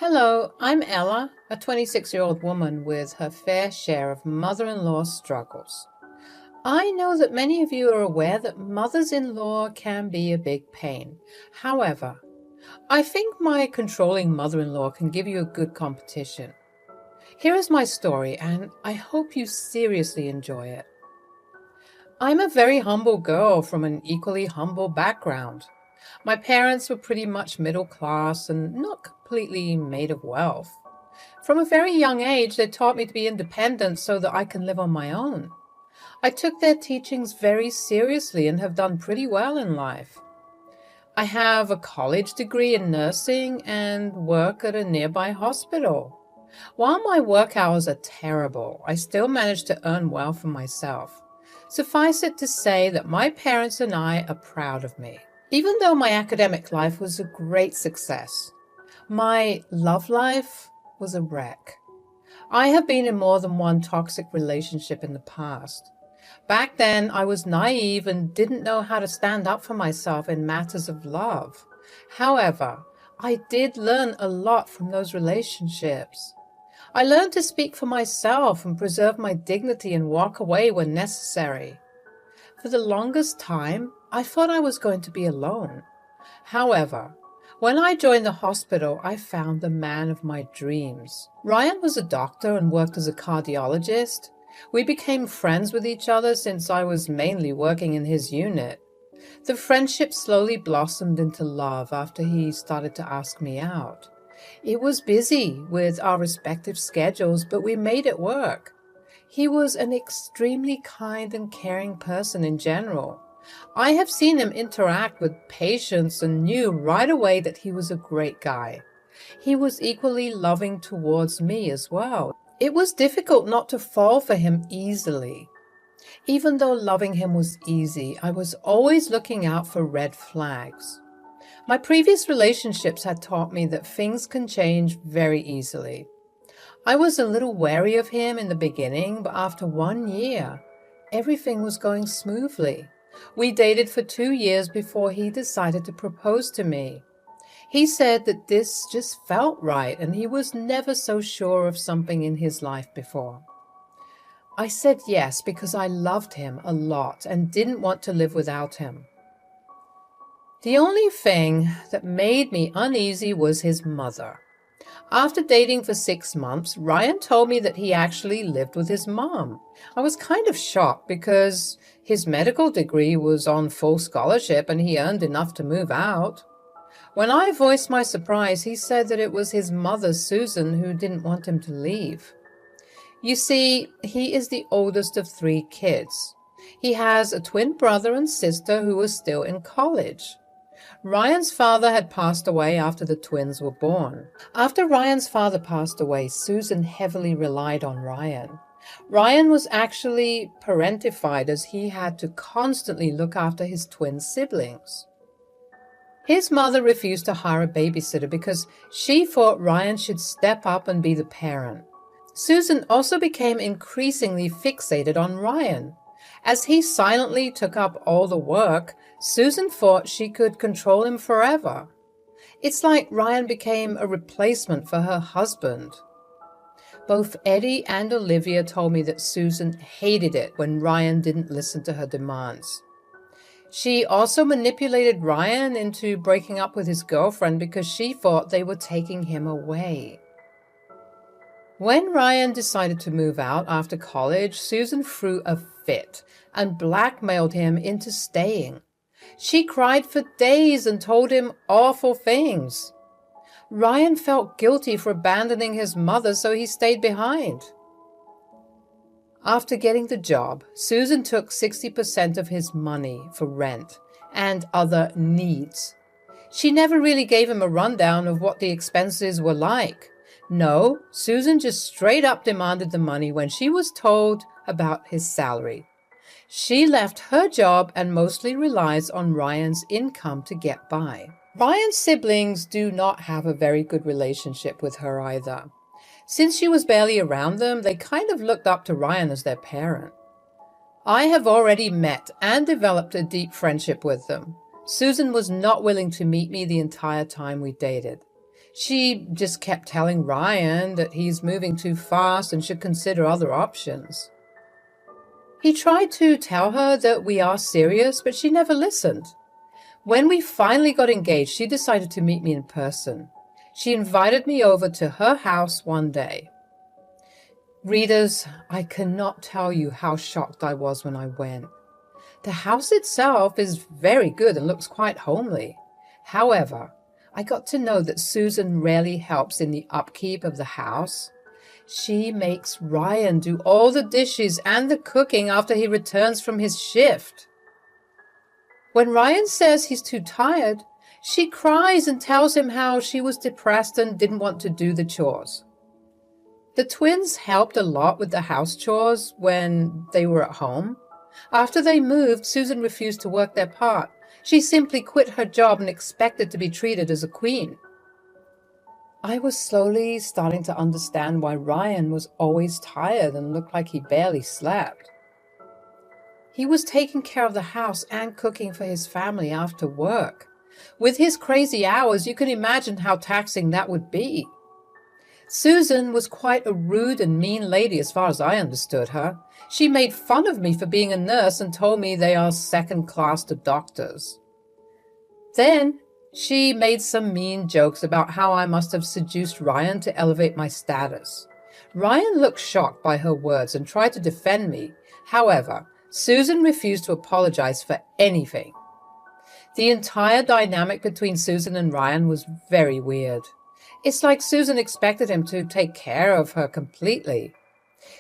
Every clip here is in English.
Hello, I'm Ella, a 26-year-old woman with her fair share of mother-in-law struggles. I know that many of you are aware that mothers-in-law can be a big pain. However, I think my controlling mother-in-law can give you a good competition. Here is my story, and I hope you seriously enjoy it. I'm a very humble girl from an equally humble background. My parents were pretty much middle class and not completely made of wealth. From a very young age, they taught me to be independent so that I can live on my own. I took their teachings very seriously and have done pretty well in life. I have a college degree in nursing and work at a nearby hospital. While my work hours are terrible, I still manage to earn well for myself. Suffice it to say that my parents and I are proud of me. Even though my academic life was a great success, my love life was a wreck. I have been in more than one toxic relationship in the past. Back then, I was naive and didn't know how to stand up for myself in matters of love. However, I did learn a lot from those relationships. I learned to speak for myself and preserve my dignity and walk away when necessary. For the longest time, I thought I was going to be alone. However, when I joined the hospital, I found the man of my dreams. Ryan was a doctor and worked as a cardiologist. We became friends with each other since I was mainly working in his unit. The friendship slowly blossomed into love after he started to ask me out. It was busy with our respective schedules, but we made it work. He was an extremely kind and caring person in general. I have seen him interact with patients and knew right away that he was a great guy. He was equally loving towards me as well. It was difficult not to fall for him easily. Even though loving him was easy, I was always looking out for red flags. My previous relationships had taught me that things can change very easily. I was a little wary of him in the beginning, but after 1 year, everything was going smoothly. We dated for 2 years before he decided to propose to me. He said that this just felt right and he was never so sure of something in his life before. I said yes because I loved him a lot and didn't want to live without him. The only thing that made me uneasy was his mother. After dating for 6 months, Ryan told me that he actually lived with his mom. I was kind of shocked because his medical degree was on full scholarship and he earned enough to move out. When I voiced my surprise, he said that it was his mother, Susan, who didn't want him to leave. You see, he is the oldest of 3 kids. He has a twin brother and sister who are still in college. Ryan's father had passed away after the twins were born. After Ryan's father passed away, Susan heavily relied on Ryan. Ryan was actually parentified as he had to constantly look after his twin siblings. His mother refused to hire a babysitter because she thought Ryan should step up and be the parent. Susan also became increasingly fixated on Ryan. As he silently took up all the work, Susan thought she could control him forever. It's like Ryan became a replacement for her husband. Both Eddie and Olivia told me that Susan hated it when Ryan didn't listen to her demands. She also manipulated Ryan into breaking up with his girlfriend because she thought they were taking him away. When Ryan decided to move out after college, Susan threw a fit and blackmailed him into staying. She cried for days and told him awful things. Ryan felt guilty for abandoning his mother, so he stayed behind. After getting the job, Susan took 60% of his money for rent and other needs. She never really gave him a rundown of what the expenses were like. No, Susan just straight up demanded the money when she was told about his salary. She left her job and mostly relies on Ryan's income to get by. Ryan's siblings do not have a very good relationship with her either. Since she was barely around them, they kind of looked up to Ryan as their parent. I have already met and developed a deep friendship with them. Susan was not willing to meet me the entire time we dated. She just kept telling Ryan that he's moving too fast and should consider other options. He tried to tell her that we are serious, but she never listened. When we finally got engaged, she decided to meet me in person. She invited me over to her house one day. Readers, I cannot tell you how shocked I was when I went. The house itself is very good and looks quite homely. However, I got to know that Susan rarely helps in the upkeep of the house. She makes Ryan do all the dishes and the cooking after he returns from his shift. When Ryan says he's too tired, she cries and tells him how she was depressed and didn't want to do the chores. The twins helped a lot with the house chores when they were at home. After they moved, Susan refused to work their part. She simply quit her job and expected to be treated as a queen. I was slowly starting to understand why Ryan was always tired and looked like he barely slept. He was taking care of the house and cooking for his family after work. With his crazy hours, you can imagine how taxing that would be. Susan was quite a rude and mean lady as far as I understood her. She made fun of me for being a nurse and told me they are second class to doctors. Then she made some mean jokes about how I must have seduced Ryan to elevate my status. Ryan looked shocked by her words and tried to defend me. However, Susan refused to apologize for anything. The entire dynamic between Susan and Ryan was very weird. It's like Susan expected him to take care of her completely.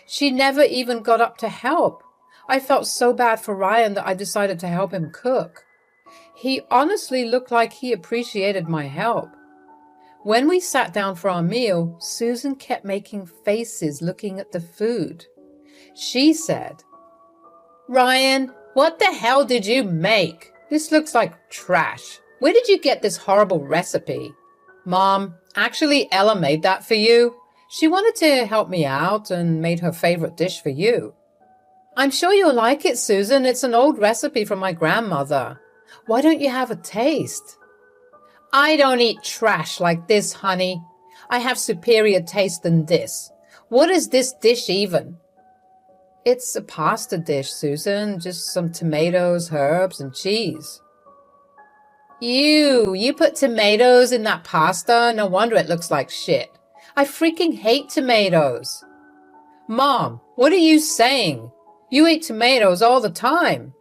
She never even got up to help. I felt so bad for Ryan that I decided to help him cook. He honestly looked like he appreciated my help. When we sat down for our meal, Susan kept making faces looking at the food. She said, "Ryan, what the hell did you make? This looks like trash. Where did you get this horrible recipe?" "Mom, actually Ella made that for you. She wanted to help me out and made her favorite dish for you." "I'm sure you'll like it, Susan. It's an old recipe from my grandmother. Why don't you have a taste?" "I don't eat trash like this, honey. I have superior taste than this. What is this dish even?" "It's a pasta dish, Susan. Just some tomatoes, herbs, and cheese." Ew, you put tomatoes in that pasta? No wonder it looks like shit. I freaking hate tomatoes. "Mom, what are you saying? You eat tomatoes all the time."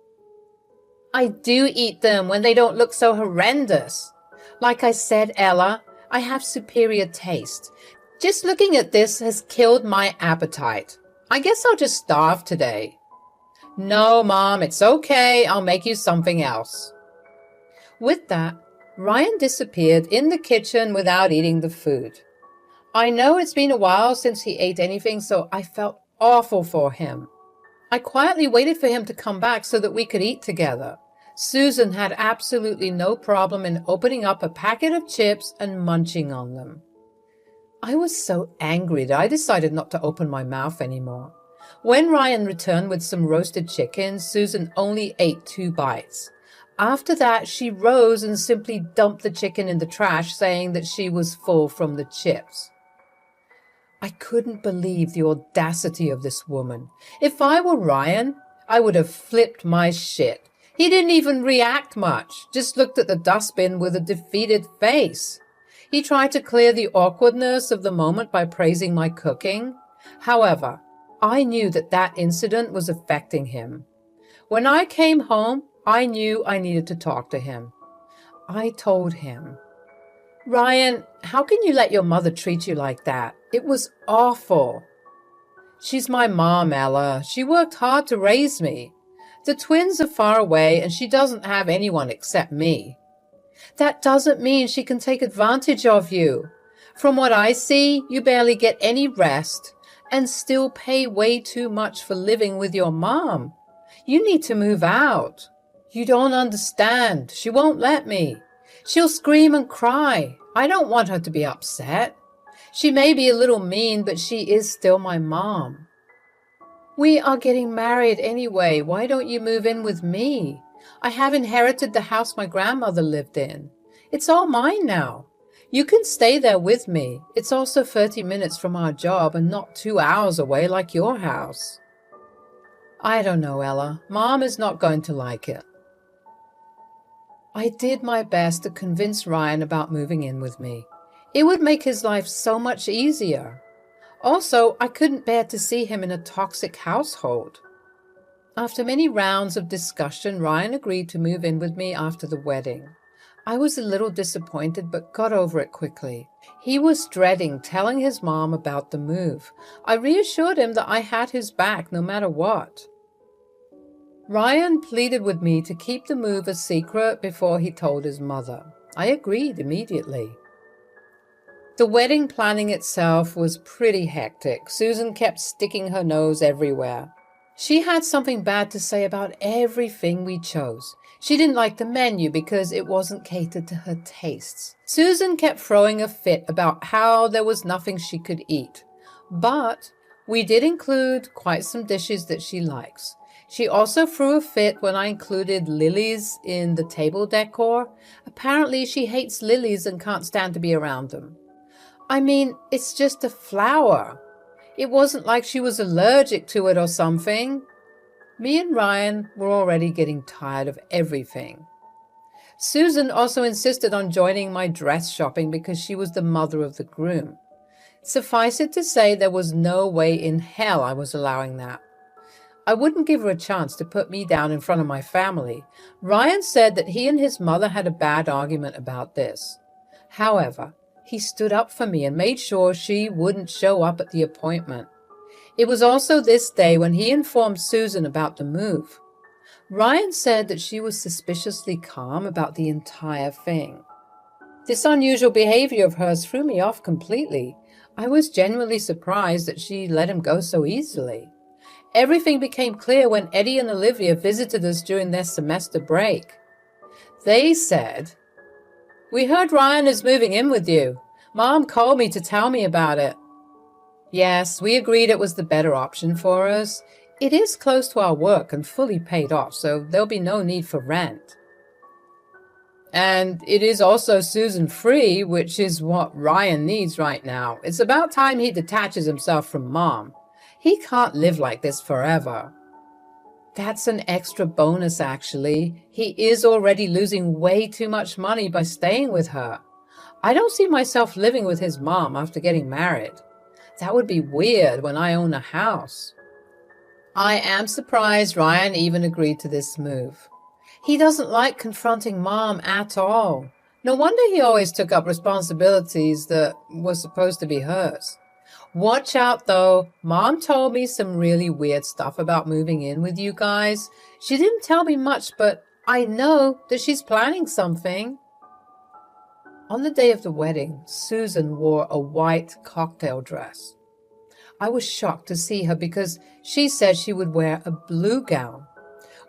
"I do eat them when they don't look so horrendous. Like I said, Ella, I have superior taste. Just looking at this has killed my appetite. I guess I'll just starve today." "No, Mom, it's okay. I'll make you something else." With that, Ryan disappeared in the kitchen without eating the food. I know it's been a while since he ate anything, so I felt awful for him. I quietly waited for him to come back so that we could eat together. Susan had absolutely no problem in opening up a packet of chips and munching on them. I was so angry that I decided not to open my mouth anymore. When Ryan returned with some roasted chicken, Susan only ate 2 bites. After that, she rose and simply dumped the chicken in the trash, saying that she was full from the chips. I couldn't believe the audacity of this woman. If I were Ryan, I would have flipped my shit. He didn't even react much, just looked at the dustbin with a defeated face. He tried to clear the awkwardness of the moment by praising my cooking. However, I knew that that incident was affecting him. When I came home, I knew I needed to talk to him. I told him, "Ryan, how can you let your mother treat you like that? It was awful." "She's my mom, Ella. She worked hard to raise me. The twins are far away and she doesn't have anyone except me." "That doesn't mean she can take advantage of you. From what I see, you barely get any rest and still pay way too much for living with your mom. You need to move out." "You don't understand. She won't let me. She'll scream and cry. I don't want her to be upset. She may be a little mean, but she is still my mom." "We are getting married anyway. Why don't you move in with me? I have inherited the house my grandmother lived in. It's all mine now. You can stay there with me. It's also 30 minutes from our job and not 2 hours away like your house. I don't know, Ella. Mom is not going to like it. I did my best to convince Ryan about moving in with me. It would make his life so much easier. Also, I couldn't bear to see him in a toxic household. After many rounds of discussion, Ryan agreed to move in with me after the wedding. I was a little disappointed but got over it quickly. He was dreading telling his mom about the move. I reassured him that I had his back no matter what. Ryan pleaded with me to keep the move a secret before he told his mother. I agreed immediately. The wedding planning itself was pretty hectic. Susan kept sticking her nose everywhere. She had something bad to say about everything we chose. She didn't like the menu because it wasn't catered to her tastes. Susan kept throwing a fit about how there was nothing she could eat. But we did include quite some dishes that she likes. She also threw a fit when I included lilies in the table decor. Apparently she hates lilies and can't stand to be around them. I mean, it's just a flower. It wasn't like she was allergic to it or something. Me and Ryan were already getting tired of everything. Susan also insisted on joining my dress shopping because she was the mother of the groom. Suffice it to say, there was no way in hell I was allowing that. I wouldn't give her a chance to put me down in front of my family. Ryan said that he and his mother had a bad argument about this. However, he stood up for me and made sure she wouldn't show up at the appointment. It was also this day when he informed Susan about the move. Ryan said that she was suspiciously calm about the entire thing. This unusual behavior of hers threw me off completely. I was genuinely surprised that she let him go so easily. Everything became clear when Eddie and Olivia visited us during their semester break. They said, "We heard Ryan is moving in with you. Mom called me to tell me about it." Yes, we agreed it was the better option for us. It is close to our work and fully paid off, so there'll be no need for rent. And it is also Susan free, which is what Ryan needs right now. It's about time he detaches himself from Mom. He can't live like this forever. That's an extra bonus, actually. He is already losing way too much money by staying with her. I don't see myself living with his mom after getting married. That would be weird when I own a house. I am surprised Ryan even agreed to this move. He doesn't like confronting Mom at all. No wonder he always took up responsibilities that were supposed to be hers. Watch out, though. Mom told me some really weird stuff about moving in with you guys. She didn't tell me much, but I know that she's planning something. On the day of the wedding, Susan wore a white cocktail dress. I was shocked to see her because she said she would wear a blue gown.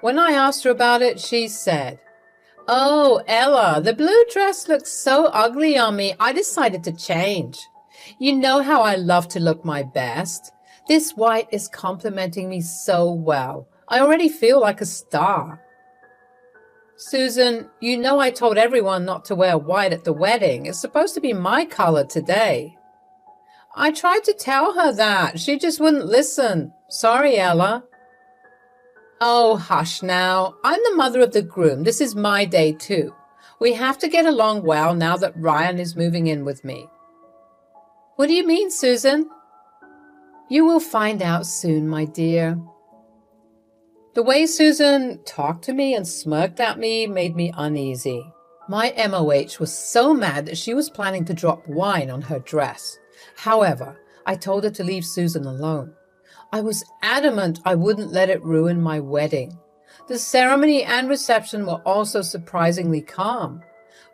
When I asked her about it, she said, "Oh, Ella, the blue dress looks so ugly on me, I decided to change. You know how I love to look my best. This white is complimenting me so well. I already feel like a star." Susan, you know I told everyone not to wear white at the wedding. It's supposed to be my color today. I tried to tell her that. She just wouldn't listen. Sorry, Ella. Oh, hush now. I'm the mother of the groom. This is my day too. We have to get along well now that Ryan is moving in with me. What do you mean, Susan? You will find out soon, my dear. The way Susan talked to me and smirked at me made me uneasy. My MOH was so mad that she was planning to drop wine on her dress. However, I told her to leave Susan alone. I was adamant I wouldn't let it ruin my wedding. The ceremony and reception were also surprisingly calm.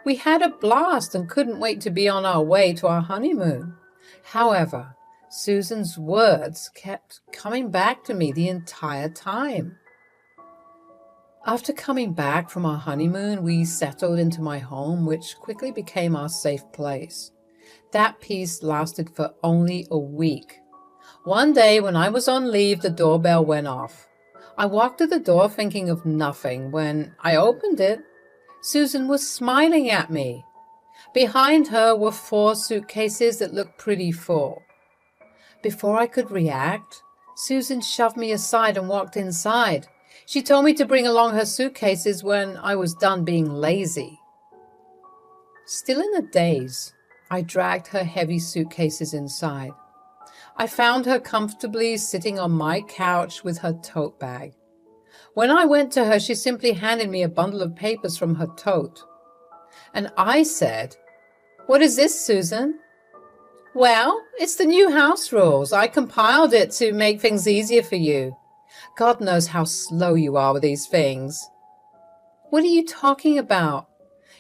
We had a blast and couldn't wait to be on our way to our honeymoon. However, Susan's words kept coming back to me the entire time. After coming back from our honeymoon, we settled into my home, which quickly became our safe place. That peace lasted for only a week. One day when I was on leave, the doorbell went off. I walked to the door thinking of nothing. When I opened it, Susan was smiling at me. Behind her were 4 suitcases that looked pretty full. Before I could react, Susan shoved me aside and walked inside. She told me to bring along her suitcases when I was done being lazy. Still in a daze, I dragged her heavy suitcases inside. I found her comfortably sitting on my couch with her tote bag. When I went to her, she simply handed me a bundle of papers from her tote. And I said, "What is this, Susan?" "Well, it's the new house rules. I compiled it to make things easier for you. God knows how slow you are with these things." "What are you talking about?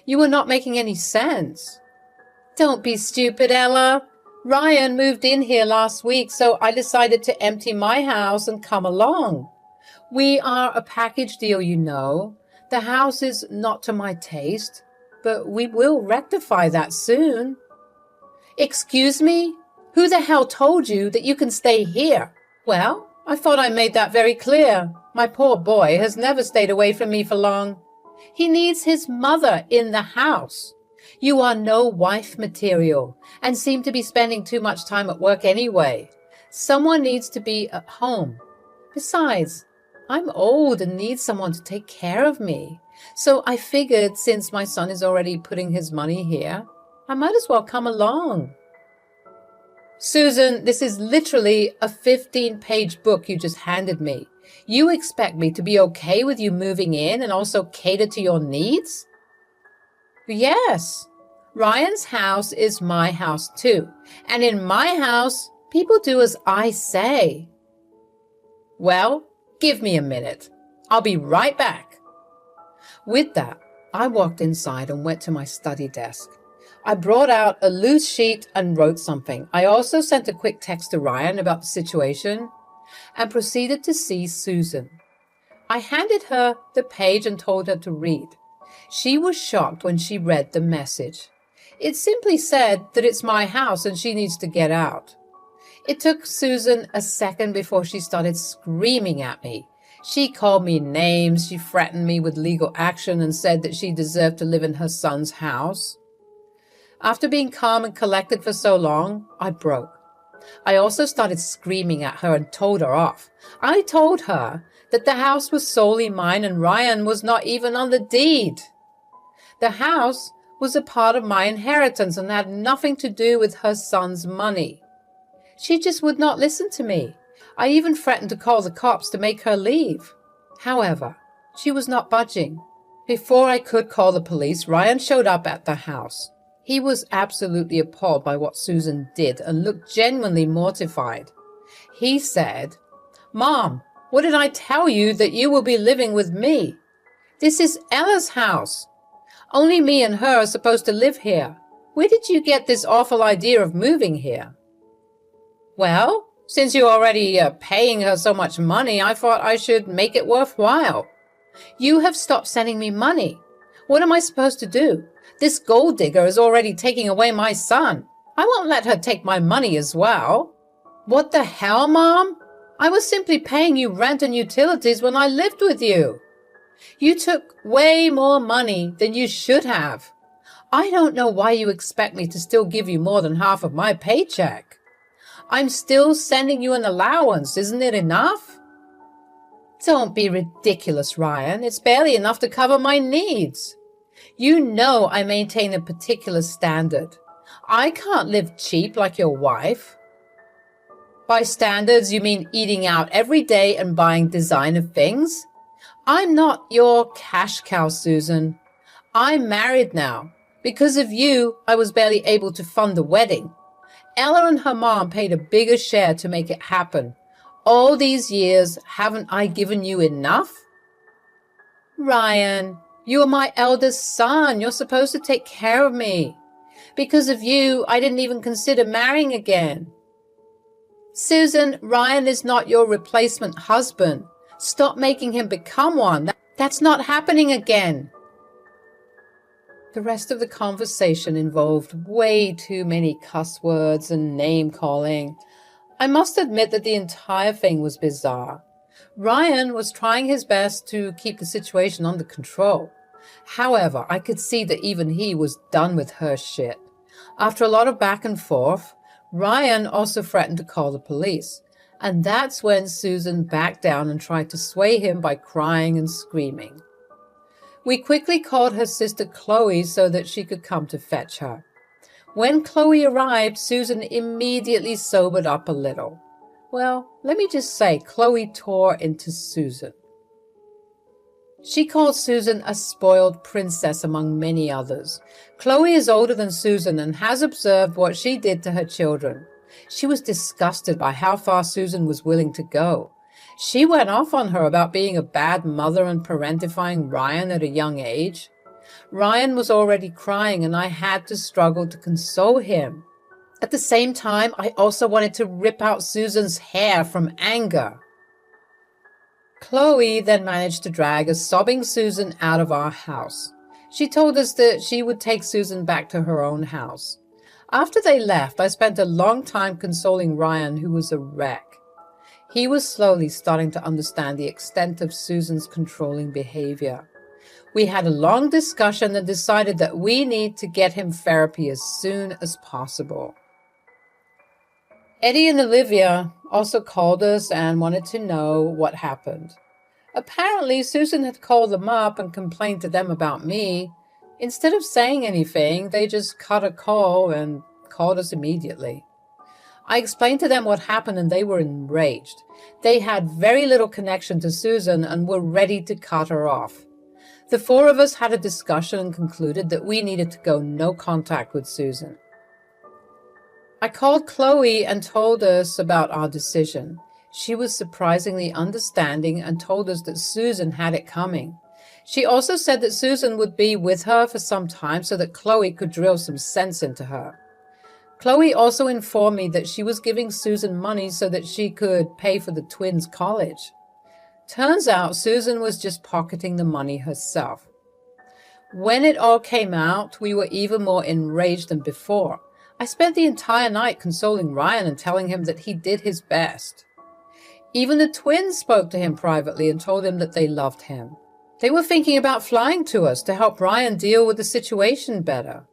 You were not making any sense." "Don't be stupid, Ella. Ryan moved in here last week, so I decided to empty my house and come along. We are a package deal, you know. The house is not to my taste, but we will rectify that soon." "Excuse me? Who the hell told you that you can stay here?" "Well, I thought I made that very clear. My poor boy has never stayed away from me for long. He needs his mother in the house. You are no wife material and seem to be spending too much time at work anyway. Someone needs to be at home. Besides, I'm old and need someone to take care of me. So I figured since my son is already putting his money here, I might as well come along." "Susan, this is literally a 15-page book you just handed me. You expect me to be okay with you moving in and also cater to your needs?" "Yes. Ryan's house is my house too. And in my house, people do as I say." "Well, give me a minute. I'll be right back." With that, I walked inside and went to my study desk. I brought out a loose sheet and wrote something. I also sent a quick text to Ryan about the situation and proceeded to see Susan. I handed her the page and told her to read. She was shocked when she read the message. It simply said that it's my house and she needs to get out. It took Susan a second before she started screaming at me. She called me names, she threatened me with legal action and said that she deserved to live in her son's house. After being calm and collected for so long, I broke. I also started screaming at her and told her off. I told her that the house was solely mine and Ryan was not even on the deed. The house was a part of my inheritance and had nothing to do with her son's money. She just would not listen to me. I even threatened to call the cops to make her leave. However, she was not budging. Before I could call the police, Ryan showed up at the house. He was absolutely appalled by what Susan did and looked genuinely mortified. He said, "Mom, what did I tell you that you will be living with me? This is Ella's house. Only me and her are supposed to live here. Where did you get this awful idea of moving here?" "Well, since you're already paying her so much money, I thought I should make it worthwhile." "You have stopped sending me money. What am I supposed to do? This gold digger is already taking away my son. I won't let her take my money as well." "What the hell, Mom? I was simply paying you rent and utilities when I lived with you. You took way more money than you should have. I don't know why you expect me to still give you more than half of my paycheck. I'm still sending you an allowance. Isn't it enough?" "Don't be ridiculous, Ryan. It's barely enough to cover my needs. You know I maintain a particular standard. I can't live cheap like your wife." "By standards, you mean eating out every day and buying designer things? I'm not your cash cow, Susan. I'm married now. Because of you, I was barely able to fund the wedding. Ella and her mom paid a bigger share to make it happen. All these years, haven't I given you enough?" "Ryan, you are my eldest son. You're supposed to take care of me. Because of you, I didn't even consider marrying again." "Susan, Ryan is not your replacement husband. Stop making him become one. That's not happening again." The rest of the conversation involved way too many cuss words and name-calling. I must admit that the entire thing was bizarre. Ryan was trying his best to keep the situation under control. However, I could see that even he was done with her shit. After a lot of back and forth, Ryan also threatened to call the police. And that's when Susan backed down and tried to sway him by crying and screaming. We quickly called her sister Chloe so that she could come to fetch her. When Chloe arrived, Susan immediately sobered up a little. Well, let me just say, Chloe tore into Susan. She called Susan a spoiled princess among many others. Chloe is older than Susan and has observed what she did to her children. She was disgusted by how far Susan was willing to go. She went off on her about being a bad mother and parentifying Ryan at a young age. Ryan was already crying and I had to struggle to console him. At the same time, I also wanted to rip out Susan's hair from anger. Chloe then managed to drag a sobbing Susan out of our house. She told us that she would take Susan back to her own house. After they left, I spent a long time consoling Ryan, who was a wreck. He was slowly starting to understand the extent of Susan's controlling behavior. We had a long discussion and decided that we need to get him therapy as soon as possible. Eddie and Olivia also called us and wanted to know what happened. Apparently, Susan had called them up and complained to them about me. Instead of saying anything, they just cut a call and called us immediately. I explained to them what happened and they were enraged. They had very little connection to Susan and were ready to cut her off. The four of us had a discussion and concluded that we needed to go no contact with Susan. I called Chloe and told us about our decision. She was surprisingly understanding and told us that Susan had it coming. She also said that Susan would be with her for some time so that Chloe could drill some sense into her. Chloe also informed me that she was giving Susan money so that she could pay for the twins' college. Turns out Susan was just pocketing the money herself. When it all came out, we were even more enraged than before. I spent the entire night consoling Ryan and telling him that he did his best. Even the twins spoke to him privately and told him that they loved him. They were thinking about flying to us to help Ryan deal with the situation better.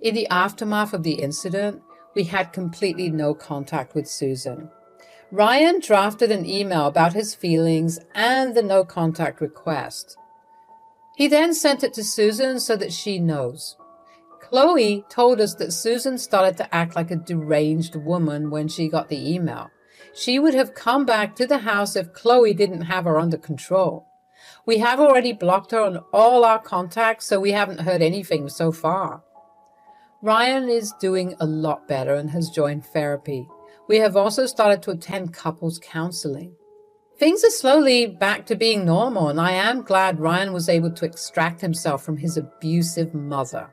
In the aftermath of the incident, we had completely no contact with Susan. Ryan drafted an email about his feelings and the no contact request. He then sent it to Susan so that she knows. Chloe told us that Susan started to act like a deranged woman when she got the email. She would have come back to the house if Chloe didn't have her under control. We have already blocked her on all our contacts, so we haven't heard anything so far. Ryan is doing a lot better and has joined therapy. We have also started to attend couples counseling. Things are slowly back to being normal, and I am glad Ryan was able to extract himself from his abusive mother.